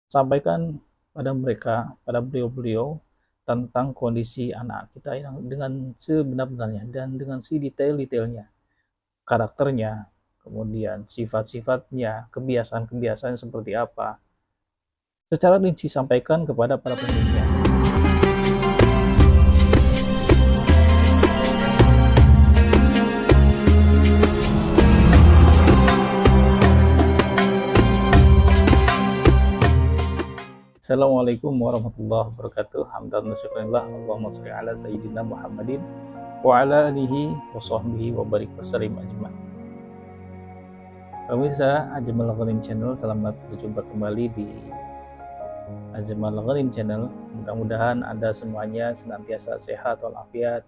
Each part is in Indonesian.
sampaikan pada mereka, pada beliau-beliau tentang kondisi anak kita yang dengan sebenar-benarnya dan dengan si detail-detailnya, karakternya, kemudian sifat-sifatnya, kebiasaan-kebiasaan seperti apa, secara rinci sampaikan kepada para pemiliknya. Assalamualaikum warahmatullahi wabarakatuh. Hamdan wa syukranillah. Allahumma shalli ala sayyidina Muhammadin wa ala alihi wa sahbihi wa barik wasallim ajma'in. Pemirsa Ajmal Ghanim Channel, selamat berjumpa kembali di Ajmal Ghanim Channel. Mudah-mudahan Anda semuanya senantiasa sehat walafiat,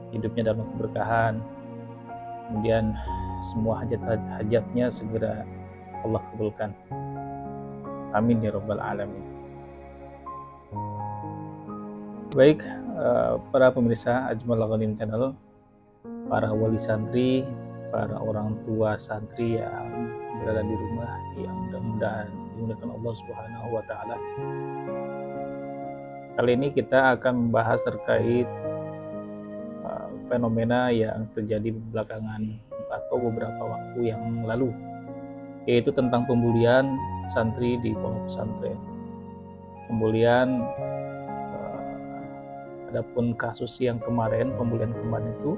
hidupnya dalam keberkahan, kemudian semua hajat-hajatnya segera Allah kabulkan. Amin ya rabbal alamin. Baik, para pemirsa Ajmal Ghanim Channel, para wali santri, para orang tua santri yang berada di rumah, yang mudah-mudahan dimudahkan Allah Subhanahu wa taala. Kali ini kita akan membahas terkait fenomena yang terjadi belakangan atau beberapa waktu yang lalu, yaitu tentang pembulian santri di pondok pesantren. Pembulian, adapun kasus yang kemarin, pembulian kemarin itu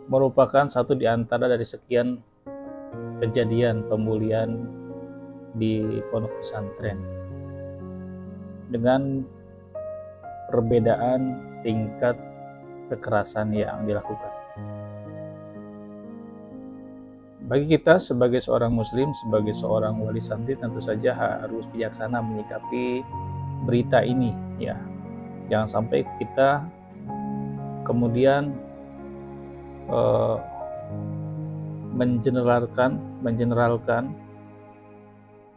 merupakan satu di antara dari sekian kejadian pembulian di pondok pesantren dengan perbedaan tingkat kekerasan yang dilakukan. Bagi kita sebagai seorang muslim, sebagai seorang wali santri, tentu saja harus bijaksana menyikapi berita ini, ya. Jangan sampai kita kemudian mengeneralkan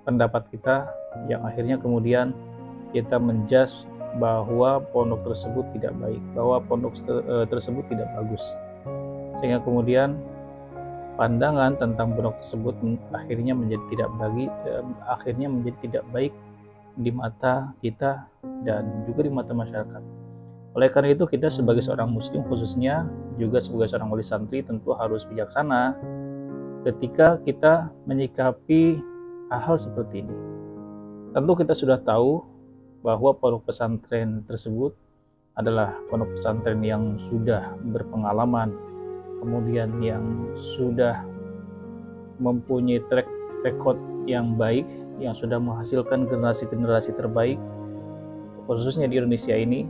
pendapat kita, yang akhirnya kemudian kita menjudge bahwa pondok tersebut tidak baik, bahwa pondok tersebut tidak bagus, sehingga kemudian pandangan tentang pondok tersebut akhirnya menjadi tidak baik di mata kita dan juga di mata masyarakat. Oleh karena itu, kita sebagai seorang muslim, khususnya juga sebagai seorang wali santri, tentu harus bijaksana ketika kita menyikapi hal-hal seperti ini. Tentu kita sudah tahu bahwa pondok pesantren tersebut adalah pondok pesantren yang sudah berpengalaman, kemudian yang sudah mempunyai track record yang baik, yang sudah menghasilkan generasi-generasi terbaik, khususnya di Indonesia ini,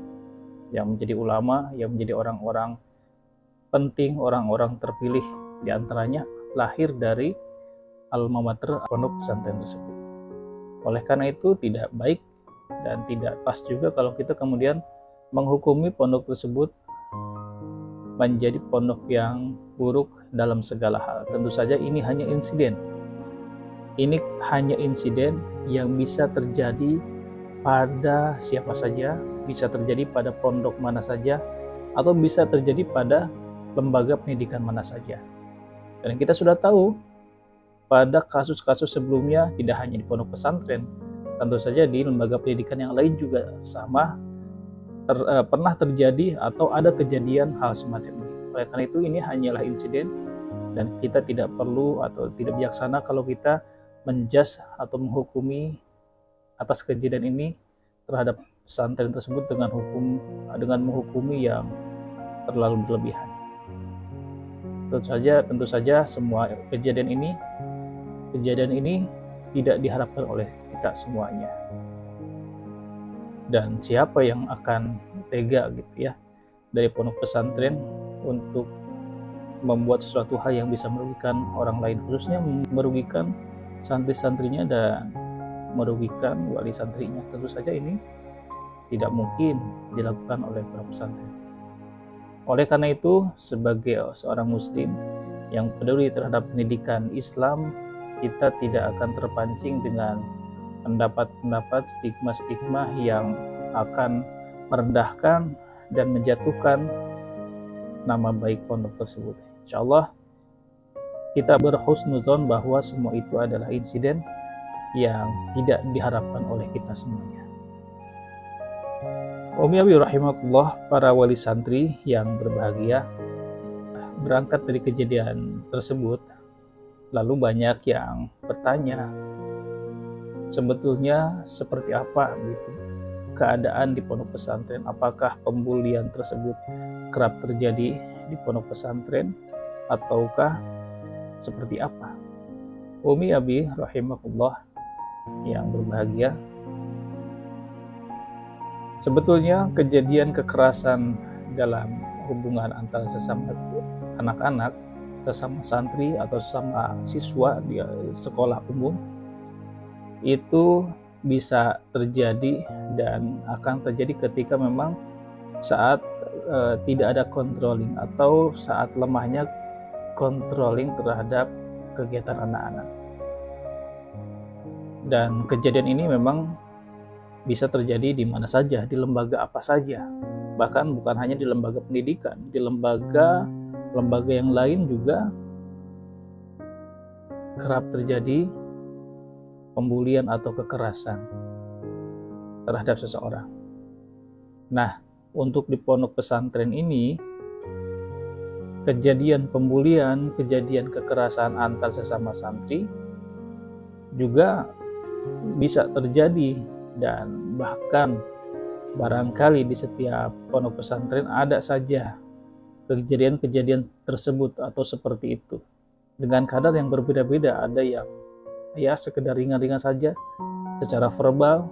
yang menjadi ulama, yang menjadi orang-orang penting, orang-orang terpilih, diantaranya lahir dari alma mater pondok pesantren tersebut. Oleh karena itu, tidak baik dan tidak pas juga kalau kita kemudian menghukumi pondok tersebut menjadi pondok yang buruk dalam segala hal. Tentu saja ini hanya insiden. Ini hanya insiden yang bisa terjadi pada siapa saja, bisa terjadi pada pondok mana saja, atau bisa terjadi pada lembaga pendidikan mana saja. Dan kita sudah tahu pada kasus-kasus sebelumnya, tidak hanya di pondok pesantren, tentu saja di lembaga pendidikan yang lain juga sama pernah terjadi atau ada kejadian hal semacam ini. Oleh karena itu, ini hanyalah insiden dan kita tidak perlu atau tidak bijaksana kalau kita menjudge atau menghukumi atas kejadian ini terhadap pesantren tersebut dengan menghukumi yang terlalu berlebihan. Tentu saja semua kejadian ini tidak diharapkan oleh kita semuanya. Dan siapa yang akan tega gitu ya dari pondok pesantren untuk membuat sesuatu hal yang bisa merugikan orang lain, khususnya merugikan santri-santrinya dan merugikan wali santrinya. Tentu saja ini tidak mungkin dilakukan oleh pondok pesantren. Oleh karena itu, sebagai seorang muslim yang peduli terhadap pendidikan Islam, kita tidak akan terpancing dengan pendapat-pendapat, stigma-stigma yang akan merendahkan dan menjatuhkan nama baik pondok tersebut. Insya Allah kita berhusnuzon bahwa semua itu adalah insiden yang tidak diharapkan oleh kita semuanya. Umi Abi rahimakumullah, para wali santri yang berbahagia, berangkat dari kejadian tersebut, lalu banyak yang bertanya, sebetulnya seperti apa gitu keadaan di pondok pesantren? Apakah pembulian tersebut kerap terjadi di pondok pesantren ataukah seperti apa? Umi Abi rahimakumullah yang berbahagia, sebetulnya kejadian kekerasan dalam hubungan antara sesama anak-anak, sesama santri atau sesama siswa di sekolah umum itu bisa terjadi dan akan terjadi ketika memang saat tidak ada controlling atau saat lemahnya controlling terhadap kegiatan anak-anak. Dan kejadian ini memang bisa terjadi di mana saja, di lembaga apa saja, bahkan bukan hanya di lembaga pendidikan, di lembaga yang lain juga kerap terjadi pembulian atau kekerasan terhadap seseorang. Nah, untuk di pondok pesantren ini, kejadian pembulian, kejadian kekerasan antar sesama santri juga bisa terjadi, dan bahkan barangkali di setiap pondok pesantren ada saja kejadian-kejadian tersebut atau seperti itu dengan kadar yang berbeda-beda. Ada yang ya sekedar ringan-ringan saja secara verbal,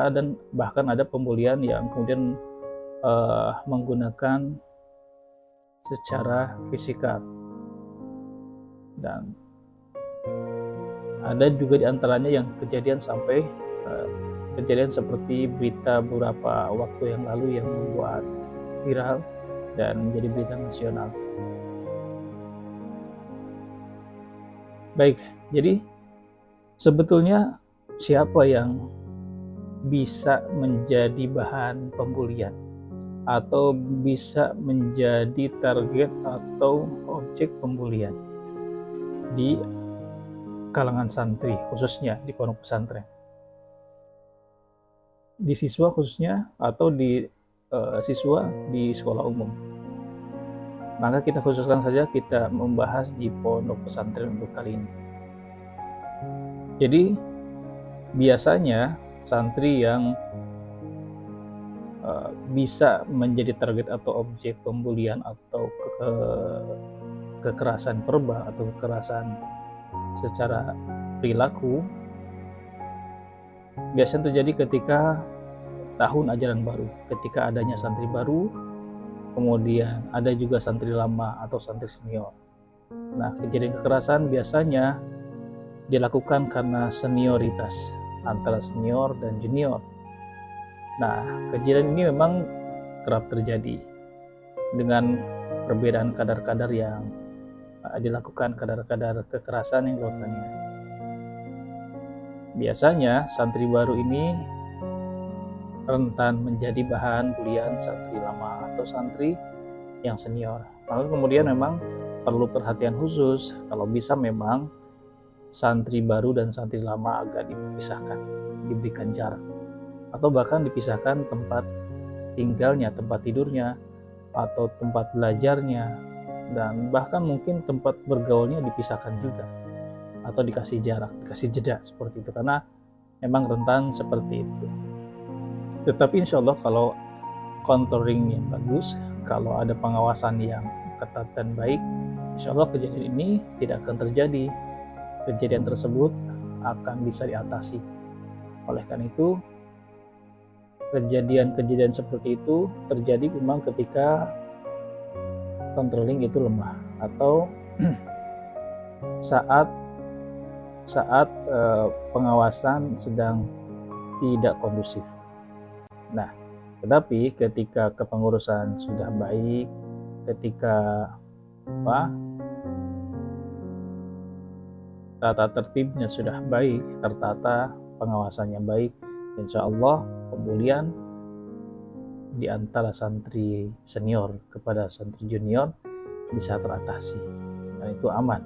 dan bahkan ada pembulian yang kemudian menggunakan secara fisikal, dan ada juga diantaranya yang kejadian sampai kejadian seperti berita beberapa waktu yang lalu yang membuat viral dan menjadi berita nasional. Baik, jadi sebetulnya siapa yang bisa menjadi bahan pembulian atau bisa menjadi target atau objek pembulian di kalangan santri, khususnya di pondok pesantren, di siswa khususnya, atau di siswa di sekolah umum? Maka kita khususkan saja, kita membahas di pondok pesantren untuk kali ini. Jadi biasanya santri yang bisa menjadi target atau objek pembulian atau kekerasan verbal atau kekerasan secara perilaku biasanya terjadi ketika tahun ajaran baru, ketika adanya santri baru, kemudian ada juga santri lama atau santri senior. Nah, kejadian kekerasan biasanya dilakukan karena senioritas antara senior dan junior. Nah, kejadian ini memang kerap terjadi dengan perbedaan kadar-kadar yang dilakukan, kadar-kadar kekerasan yang dilakukannya. Biasanya santri baru ini rentan menjadi bahan bulian santri lama atau santri yang senior. Lalu kemudian memang perlu perhatian khusus, kalau bisa memang santri baru dan santri lama agak dipisahkan, diberikan jarak, atau bahkan dipisahkan tempat tinggalnya, tempat tidurnya, atau tempat belajarnya, dan bahkan mungkin tempat bergaulnya dipisahkan juga, atau dikasih jarak, dikasih jeda seperti itu, karena memang rentan seperti itu. Tetapi insya Allah kalau controlling yang bagus, kalau ada pengawasan yang ketat dan baik, insya Allah kejadian ini tidak akan terjadi. Kejadian tersebut akan bisa diatasi. Oleh karena itu, kejadian-kejadian seperti itu terjadi memang ketika controlling itu lemah, atau saat pengawasan sedang tidak kondusif. Nah, tetapi ketika kepengurusan sudah baik, ketika tata tertibnya sudah baik, tertata, pengawasannya baik, insya Allah pembulian di antara santri senior kepada santri junior bisa teratasi, dan itu aman.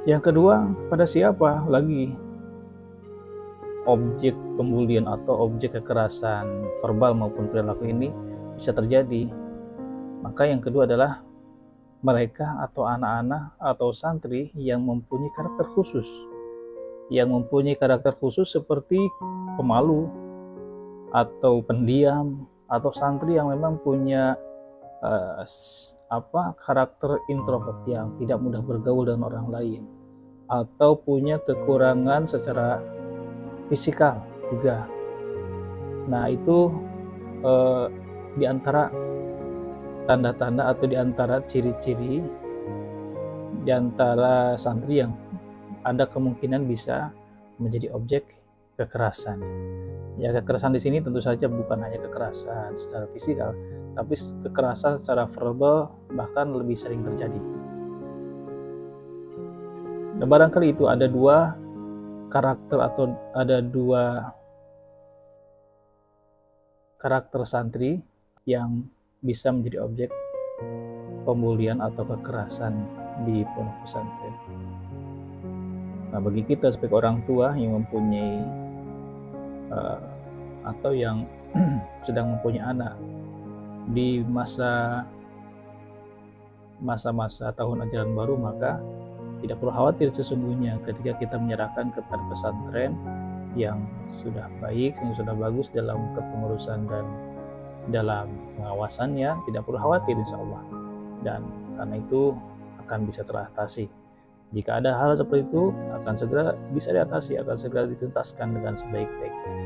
Yang kedua, pada siapa lagi objek pembulian atau objek kekerasan verbal maupun perilaku ini bisa terjadi. Maka yang kedua adalah mereka atau anak-anak atau santri yang mempunyai karakter khusus, seperti pemalu atau pendiam, atau santri yang memang punya karakter introvert yang tidak mudah bergaul dengan orang lain, atau punya kekurangan secara fisikal juga. Nah, itu di antara tanda-tanda atau di antara ciri-ciri di antara santri yang ada kemungkinan bisa menjadi objek kekerasan. Ya, kekerasan di sini tentu saja bukan hanya kekerasan secara fisikal, tapi kekerasan secara verbal bahkan lebih sering terjadi. Nah, barangkali itu ada dua karakter atau ada dua karakter santri yang bisa menjadi objek pembulian atau kekerasan di pondok pesantren. Nah, bagi kita sebagai orang tua yang mempunyai atau yang sedang mempunyai anak di masa-masa tahun ajaran baru, maka tidak perlu khawatir sesungguhnya ketika kita menyerahkan kepada pesantren yang sudah baik, yang sudah bagus dalam kepengurusan dan dalam pengawasannya. Tidak perlu khawatir insya Allah, dan karena itu akan bisa teratasi. Jika ada hal seperti itu akan segera bisa diatasi, akan segera dituntaskan dengan sebaik-baiknya.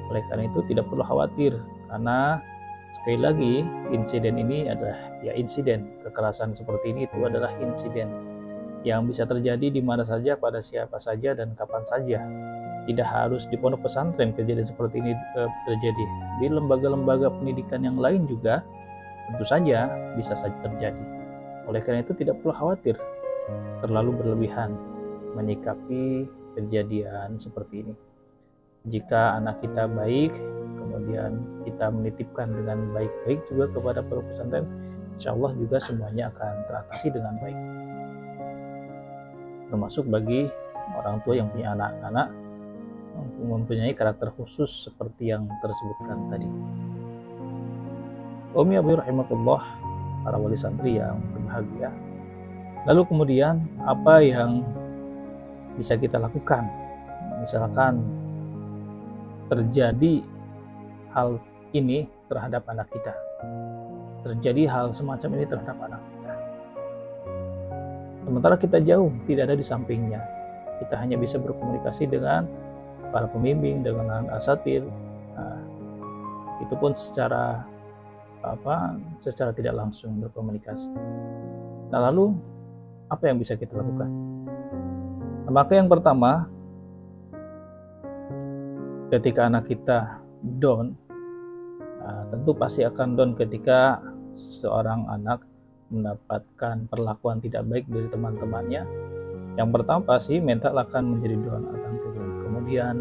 Oleh karena itu tidak perlu khawatir, karena sekali lagi insiden ini adalah insiden kekerasan seperti ini itu adalah insiden yang bisa terjadi di mana saja, pada siapa saja, dan kapan saja. Tidak harus di pondok pesantren kejadian seperti ini terjadi. Di lembaga-lembaga pendidikan yang lain juga tentu saja bisa saja terjadi. Oleh karena itu tidak perlu khawatir terlalu berlebihan menyikapi kejadian seperti ini. Jika anak kita baik, kemudian kita menitipkan dengan baik-baik juga kepada pondok pesantren, insya Allah juga semuanya akan teratasi dengan baik. Termasuk bagi orang tua yang punya anak-anak mempunyai karakter khusus seperti yang tersebutkan tadi. Umi Abi rahimakumullah, para wali santri yang berbahagia. Lalu kemudian apa yang bisa kita lakukan? Misalkan terjadi hal ini terhadap anak kita, terjadi hal semacam ini terhadap anak kita, sementara kita jauh, tidak ada di sampingnya, kita hanya bisa berkomunikasi dengan para pembimbing, dengan asatidz. Nah, itu pun secara tidak langsung berkomunikasi. Nah, lalu apa yang bisa kita lakukan? Nah, maka yang pertama, ketika anak kita down, tentu pasti akan down ketika seorang anak mendapatkan perlakuan tidak baik dari teman-temannya. Yang pertama pasti mental akan menjadi down, akan turun. Kemudian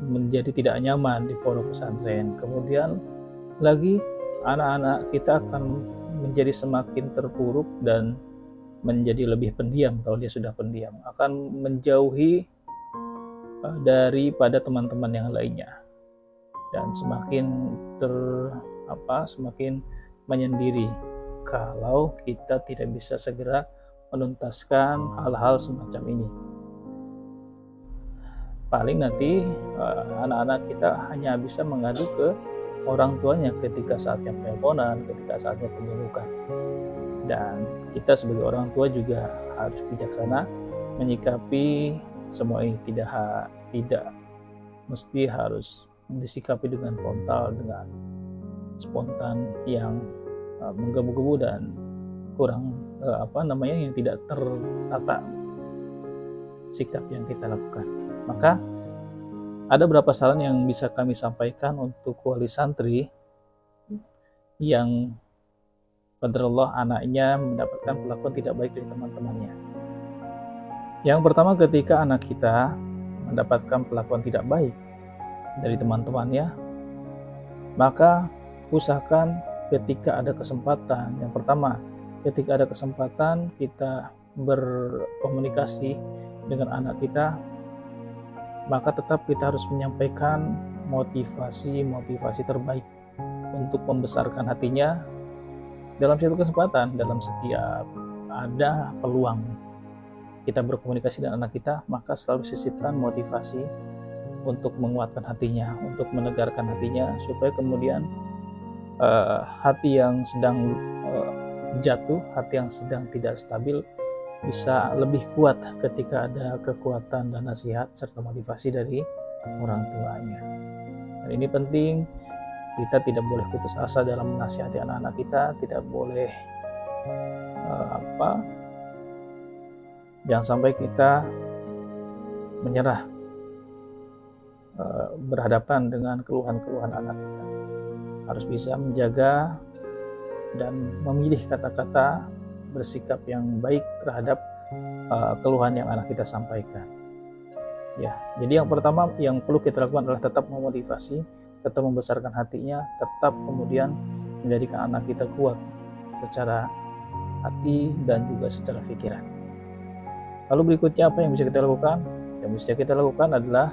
menjadi tidak nyaman di pondok pesantren. Kemudian lagi anak-anak kita akan menjadi semakin terpuruk dan menjadi lebih pendiam. Kalau dia sudah pendiam, akan menjauhi daripada teman-teman yang lainnya, dan semakin semakin menyendiri kalau kita tidak bisa segera menuntaskan hal-hal semacam ini. Paling nanti anak-anak kita hanya bisa mengadu ke orang tuanya ketika saatnya penelponan, ketika saatnya penyelukan. Dan kita sebagai orang tua juga harus bijaksana menyikapi semua ini. Tidak mesti harus disikapi dengan frontal, dengan spontan yang menggebu-gebu dan kurang yang tidak tertata sikap yang kita lakukan. Maka ada beberapa saran yang bisa kami sampaikan untuk wali santri yang qadarullah anaknya mendapatkan perlakuan tidak baik dari teman-temannya. Yang pertama, ketika anak kita mendapatkan perlakuan tidak baik dari teman-temannya, maka usahakan ketika ada kesempatan, yang pertama, ketika ada kesempatan kita berkomunikasi dengan anak kita, maka tetap kita harus menyampaikan motivasi terbaik untuk membesarkan hatinya dalam setiap kesempatan, dalam setiap ada peluang kita berkomunikasi dengan anak kita, maka selalu sisipkan motivasi untuk menguatkan hatinya, untuk menegarkan hatinya, supaya kemudian hati yang sedang jatuh, hati yang sedang tidak stabil, bisa lebih kuat ketika ada kekuatan dan nasihat serta motivasi dari orang tuanya. Dan ini penting, kita tidak boleh putus asa dalam menasihati anak-anak kita, tidak boleh jangan sampai kita menyerah berhadapan dengan keluhan-keluhan anak kita. Harus bisa menjaga dan memilih kata-kata, bersikap yang baik terhadap keluhan yang anak kita sampaikan. Ya, jadi yang pertama yang perlu kita lakukan adalah tetap memotivasi, tetap membesarkan hatinya, tetap kemudian menjadikan anak kita kuat secara hati dan juga secara pikiran. Lalu berikutnya apa yang bisa kita lakukan? Yang bisa kita lakukan adalah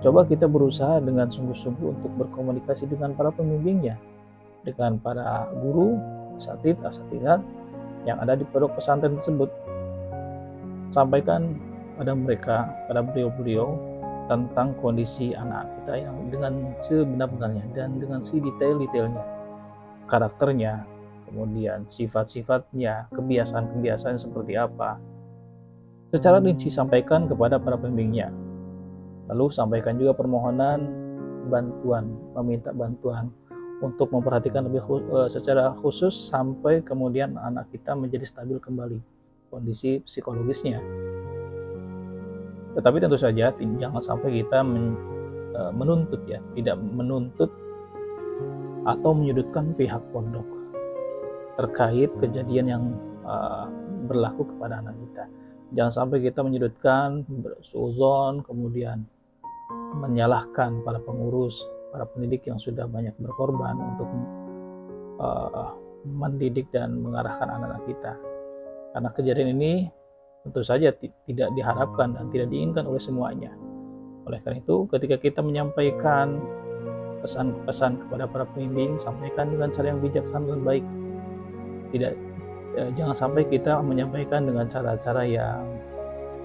coba kita berusaha dengan sungguh-sungguh untuk berkomunikasi dengan para pembimbingnya, dengan para guru, asatidzat yang ada di pondok pesantren tersebut. Sampaikan pada mereka, pada beliau-beliau, tentang kondisi anak kita yang dengan sebenar-benarnya dan dengan sedetail-detailnya, karakternya, kemudian sifat-sifatnya, kebiasaan-kebiasaan seperti apa, secara rinci sampaikan kepada para pembimbingnya. Lalu sampaikan juga permohonan bantuan, meminta bantuan untuk memperhatikan secara khusus sampai kemudian anak kita menjadi stabil kembali kondisi psikologisnya. Tetapi tentu saja jangan sampai kita menuntut, ya, tidak menuntut atau menyudutkan pihak pondok terkait kejadian yang berlaku kepada anak kita. Jangan sampai kita menyudutkan, bersuuzon, kemudian menyalahkan para pengurus, para pendidik yang sudah banyak berkorban untuk mendidik dan mengarahkan anak-anak kita. Karena kejadian ini tentu saja tidak diharapkan dan tidak diinginkan oleh semuanya. Oleh karena itu, ketika kita menyampaikan pesan-pesan kepada para pembimbing, sampaikan dengan cara yang bijaksana dan baik. Jangan sampai kita menyampaikan dengan cara-cara yang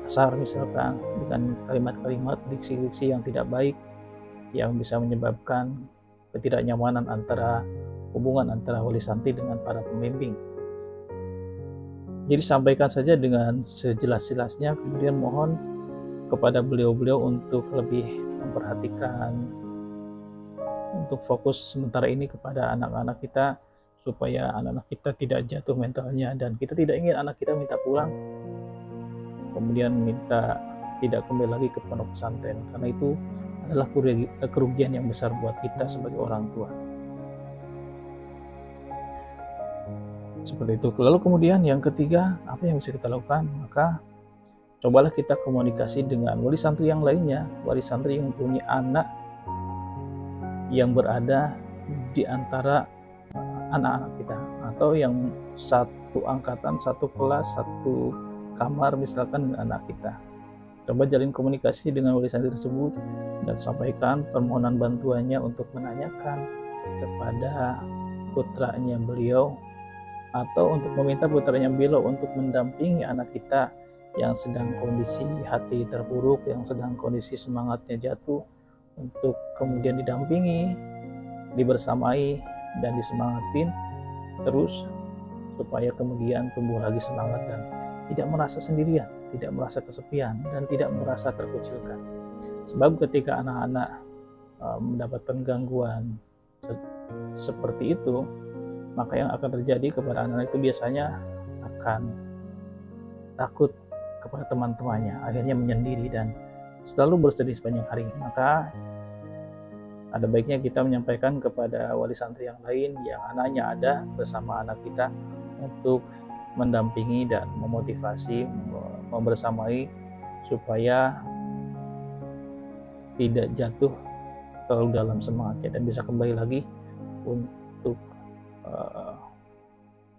kasar, misalkan dengan kalimat-kalimat, diksi-diksi yang tidak baik, yang bisa menyebabkan ketidaknyamanan hubungan antara wali santri dengan para pembimbing. Jadi sampaikan saja dengan sejelas-jelasnya, kemudian mohon kepada beliau-beliau untuk lebih memperhatikan, untuk fokus sementara ini kepada anak-anak kita, supaya anak-anak kita tidak jatuh mentalnya, dan kita tidak ingin anak kita minta pulang, kemudian minta tidak kembali lagi ke pondok pesantren, karena itu adalah kerugian yang besar buat kita sebagai orang tua. Seperti itu. Lalu kemudian yang ketiga, apa yang bisa kita lakukan? Maka cobalah kita komunikasi dengan wali santri yang lainnya, wali santri yang mempunyai anak yang berada di antara anak-anak kita, atau yang satu angkatan, satu kelas, satu kamar misalkan dengan anak kita. Coba jalin komunikasi dengan wali santri tersebut dan sampaikan permohonan bantuannya untuk menanyakan kepada putranya beliau, atau untuk meminta putranya beliau untuk mendampingi anak kita yang sedang kondisi hati terpuruk, yang sedang kondisi semangatnya jatuh, untuk kemudian didampingi, dibersamai, dan disemangatin terus supaya kemudian tumbuh lagi semangat dan tidak merasa sendirian, tidak merasa kesepian, dan tidak merasa terkucilkan. Sebab ketika anak-anak mendapatkan gangguan seperti itu, maka yang akan terjadi kepada anak-anak itu biasanya akan takut kepada teman-temannya, akhirnya menyendiri dan selalu bersedih sepanjang hari. Maka ada baiknya kita menyampaikan kepada wali santri yang lain yang anaknya ada bersama anak kita untuk mendampingi dan memotivasi, membersamai supaya tidak jatuh terlalu dalam semangatnya dan bisa kembali lagi untuk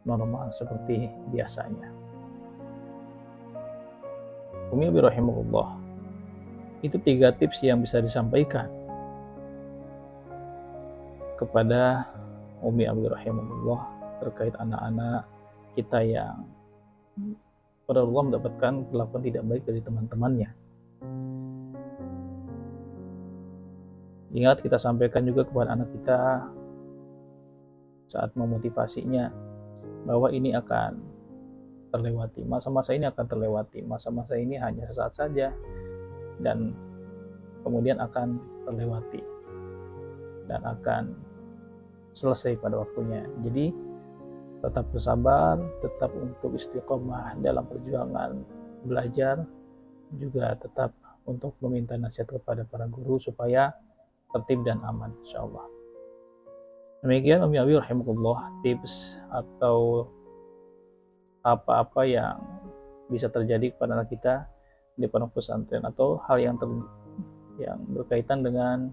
normal seperti biasanya. Umi rahimahullah. Itu 3 tips yang bisa disampaikan kepada Umi Abi rahimahullah terkait anak-anak kita yang pada Allah mendapatkan perlakuan tidak baik dari teman-temannya. Ingat, kita sampaikan juga kepada anak kita saat memotivasinya bahwa ini akan terlewati, masa-masa ini akan terlewati, masa-masa ini hanya sesaat saja dan kemudian akan terlewati dan akan selesai pada waktunya. Jadi tetap bersabar, tetap untuk istiqomah dalam perjuangan belajar, juga tetap untuk meminta nasihat kepada para guru supaya tertib dan aman, insyaallah. Demikian Umi Abi rahimahullah tips atau apa-apa yang bisa terjadi kepada anak kita di pondok pesantren atau hal yang berkaitan dengan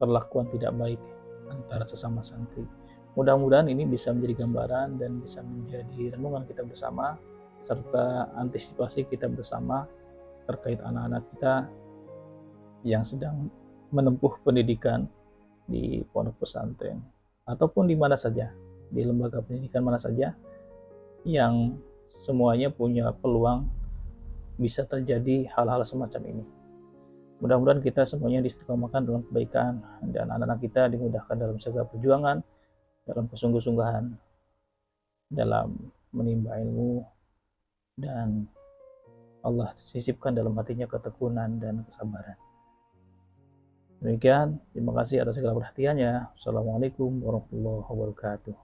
perlakuan tidak baik antara sesama santri. Mudah-mudahan ini bisa menjadi gambaran dan bisa menjadi renungan kita bersama serta antisipasi kita bersama terkait anak-anak kita yang sedang menempuh pendidikan di pondok pesantren ataupun di mana saja, di lembaga pendidikan mana saja yang semuanya punya peluang bisa terjadi hal-hal semacam ini. Mudah-mudahan kita semuanya diistiqomahkan dalam kebaikan dan anak-anak kita dimudahkan dalam segala perjuangan, dalam kesungguh-sungguhan, dalam menimba ilmu, dan Allah sisipkan dalam hatinya ketekunan dan kesabaran. Demikian, terima kasih atas segala perhatiannya. Assalamualaikum warahmatullahi wabarakatuh.